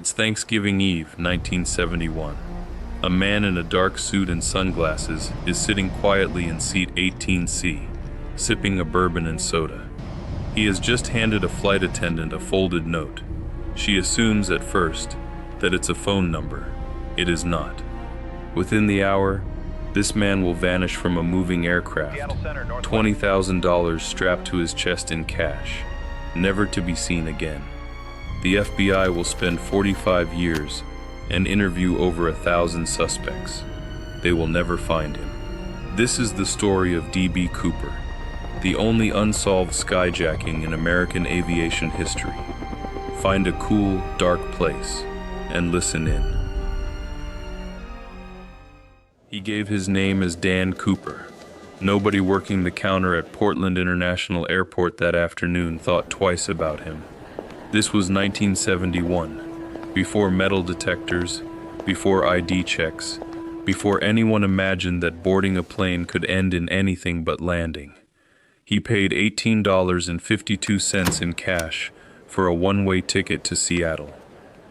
It's Thanksgiving Eve, 1971. A man in a dark suit and sunglasses is sitting quietly in seat 18C, sipping a bourbon and soda. He has just handed a flight attendant a folded note. She assumes at first that it's a phone number. It is not. Within the hour, this man will vanish from a moving aircraft, $20,000 strapped to his chest in cash, never to be seen again. The FBI will spend 45 years and interview over 1,000 suspects. They will never find him. This is the story of D.B. Cooper, the only unsolved skyjacking in American aviation history. Find a cool, dark place and listen in. He gave his name as Dan Cooper. Nobody working the counter at Portland International Airport that afternoon thought twice about him. This was 1971, before metal detectors, before ID checks, before anyone imagined that boarding a plane could end in anything but landing. He paid $18.52 in cash for a one-way ticket to Seattle.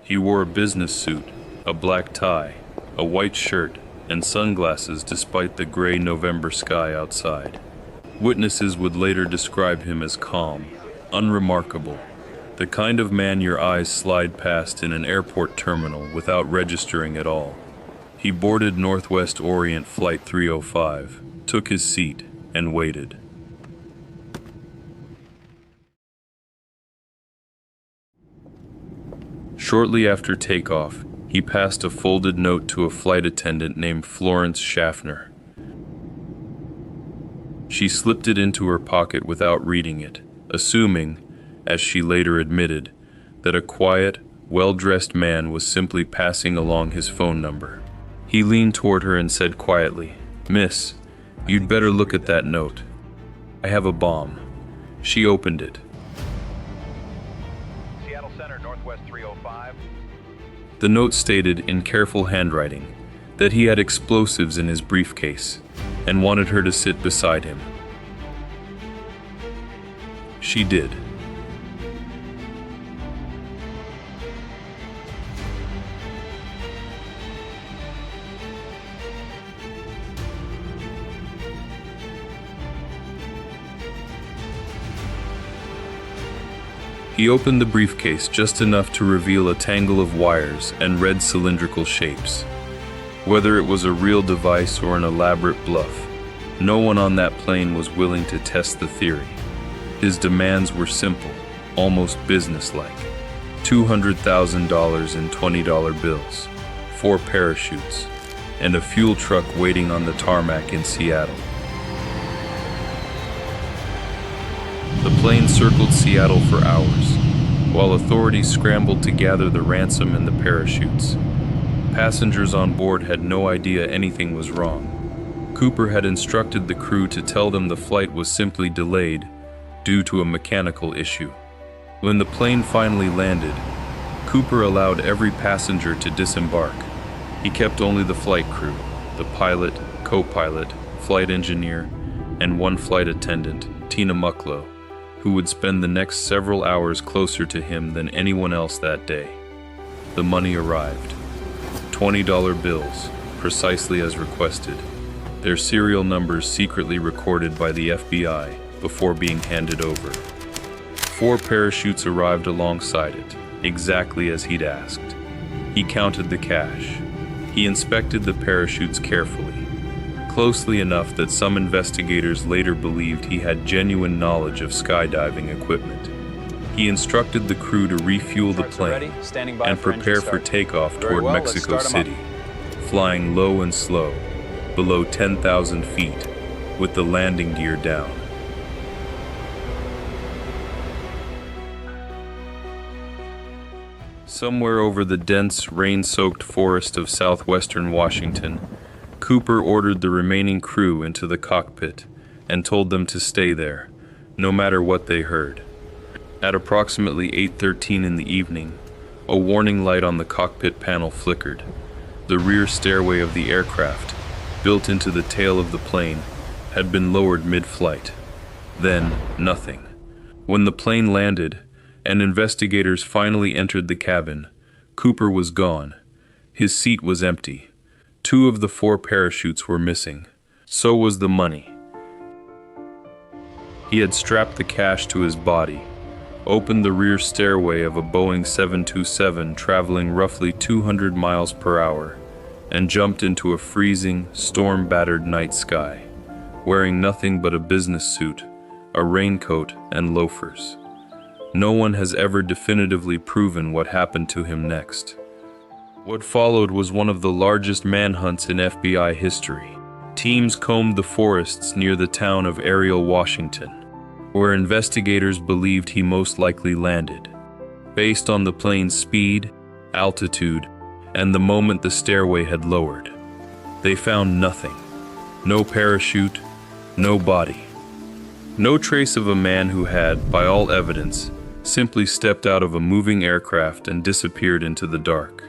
He wore a business suit, a black tie, a white shirt, and sunglasses despite the gray November sky outside. Witnesses would later describe him as calm, unremarkable, the kind of man your eyes slide past in an airport terminal without registering at all. He boarded Northwest Orient Flight 305, took his seat, and waited. Shortly after takeoff, he passed a folded note to a flight attendant named Florence Schaffner. She slipped it into her pocket without reading it, assuming, as she later admitted, that a quiet, well-dressed man was simply passing along his phone number. He leaned toward her and said quietly, "Miss, you'd better look at that note. I have a bomb." She opened it. Seattle Center, Northwest 305. The note stated in careful handwriting that he had explosives in his briefcase and wanted her to sit beside him. She did. He opened the briefcase just enough to reveal a tangle of wires and red cylindrical shapes. Whether it was a real device or an elaborate bluff, no one on that plane was willing to test the theory. His demands were simple, almost businesslike. $200,000 in $20 bills, 4 parachutes, and a fuel truck waiting on the tarmac in Seattle. The plane circled Seattle for hours, while authorities scrambled to gather the ransom and the parachutes. Passengers on board had no idea anything was wrong. Cooper had instructed the crew to tell them the flight was simply delayed due to a mechanical issue. When the plane finally landed, Cooper allowed every passenger to disembark. He kept only the flight crew, the pilot, co-pilot, flight engineer, and one flight attendant, Tina Mucklow, who would spend the next several hours closer to him than anyone else that day. The money arrived. $20 bills, precisely as requested, their serial numbers secretly recorded by the FBI before being handed over. 4 parachutes arrived alongside it, exactly as he'd asked. He counted the cash. He inspected the parachutes carefully, closely enough that some investigators later believed he had genuine knowledge of skydiving equipment. He instructed the crew to refuel the plane and prepare for takeoff toward Mexico City, flying low and slow, below 10,000 feet, with the landing gear down. Somewhere over the dense, rain-soaked forest of southwestern Washington, Cooper ordered the remaining crew into the cockpit and told them to stay there, no matter what they heard. At approximately 8:13 in the evening, a warning light on the cockpit panel flickered. The rear stairway of the aircraft, built into the tail of the plane, had been lowered mid-flight. Then, nothing. When the plane landed, and investigators finally entered the cabin, Cooper was gone. His seat was empty. 2 of the 4 parachutes were missing. So was the money. He had strapped the cash to his body, opened the rear stairway of a Boeing 727 traveling roughly 200 miles per hour, and jumped into a freezing, storm-battered night sky, wearing nothing but a business suit, a raincoat, and loafers. No one has ever definitively proven what happened to him next. What followed was one of the largest manhunts in FBI history. Teams combed the forests near the town of Ariel, Washington, where investigators believed he most likely landed. Based on the plane's speed, altitude, and the moment the stairway had lowered, they found nothing. No parachute, no body. No trace of a man who had, by all evidence, simply stepped out of a moving aircraft and disappeared into the dark.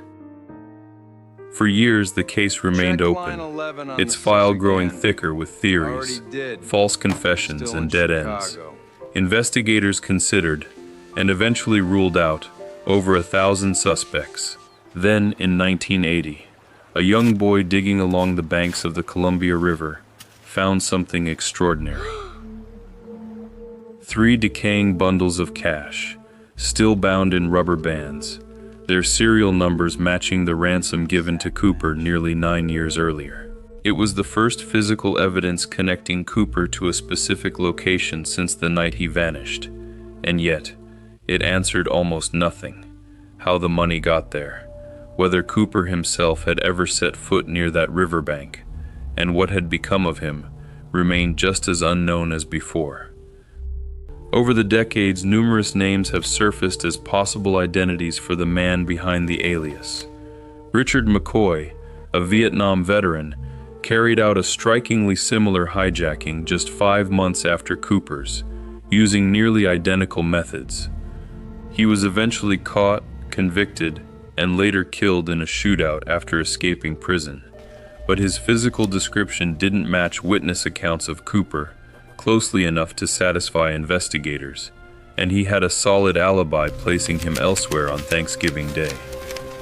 For years, the case remained open, its file growing thicker with theories, false confessions, and dead ends. Investigators considered, and eventually ruled out, over 1,000 suspects. Then, in 1980, a young boy digging along the banks of the Columbia River found something extraordinary. 3 decaying bundles of cash, still bound in rubber bands, their serial numbers matching the ransom given to Cooper nearly 9 years earlier. It was the first physical evidence connecting Cooper to a specific location since the night he vanished, and yet, it answered almost nothing. How the money got there, whether Cooper himself had ever set foot near that riverbank, and what had become of him, remained just as unknown as before. Over the decades, numerous names have surfaced as possible identities for the man behind the alias. Richard McCoy, a Vietnam veteran, carried out a strikingly similar hijacking just 5 months after Cooper's, using nearly identical methods. He was eventually caught, convicted, and later killed in a shootout after escaping prison. But his physical description didn't match witness accounts of Cooper closely enough to satisfy investigators, and he had a solid alibi placing him elsewhere on Thanksgiving Day.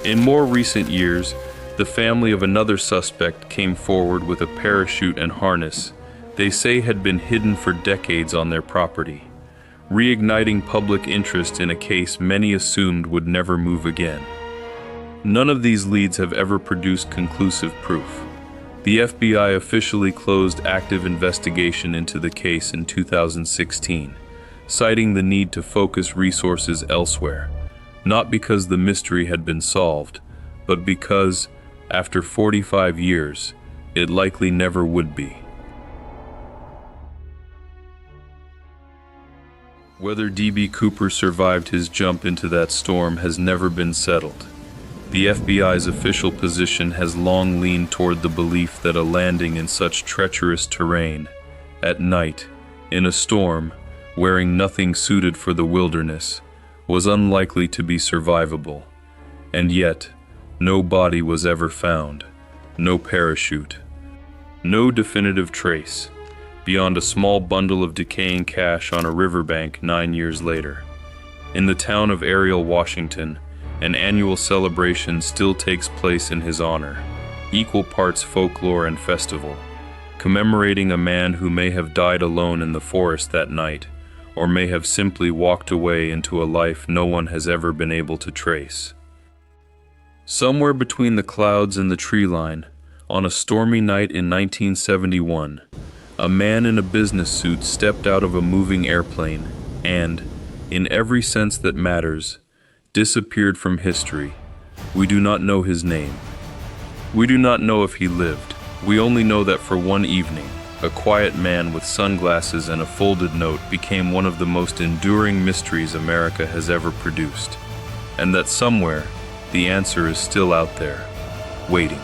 In more recent years, the family of another suspect came forward with a parachute and harness they say had been hidden for decades on their property, reigniting public interest in a case many assumed would never move again. None of these leads have ever produced conclusive proof. The FBI officially closed active investigation into the case in 2016, citing the need to focus resources elsewhere, not because the mystery had been solved, but because, after 45 years, it likely never would be. Whether D.B. Cooper survived his jump into that storm has never been settled. The FBI's official position has long leaned toward the belief that a landing in such treacherous terrain, at night, in a storm, wearing nothing suited for the wilderness, was unlikely to be survivable. And yet, no body was ever found, no parachute, no definitive trace, beyond a small bundle of decaying cash on a riverbank 9 years later. In the town of Ariel, Washington, an annual celebration still takes place in his honor, equal parts folklore and festival, commemorating a man who may have died alone in the forest that night, or may have simply walked away into a life no one has ever been able to trace. Somewhere between the clouds and the tree line, on a stormy night in 1971, a man in a business suit stepped out of a moving airplane and, in every sense that matters, disappeared from history. We do not know his name. We do not know if he lived. We only know that for one evening, a quiet man with sunglasses and a folded note became one of the most enduring mysteries America has ever produced, and that somewhere, the answer is still out there, waiting.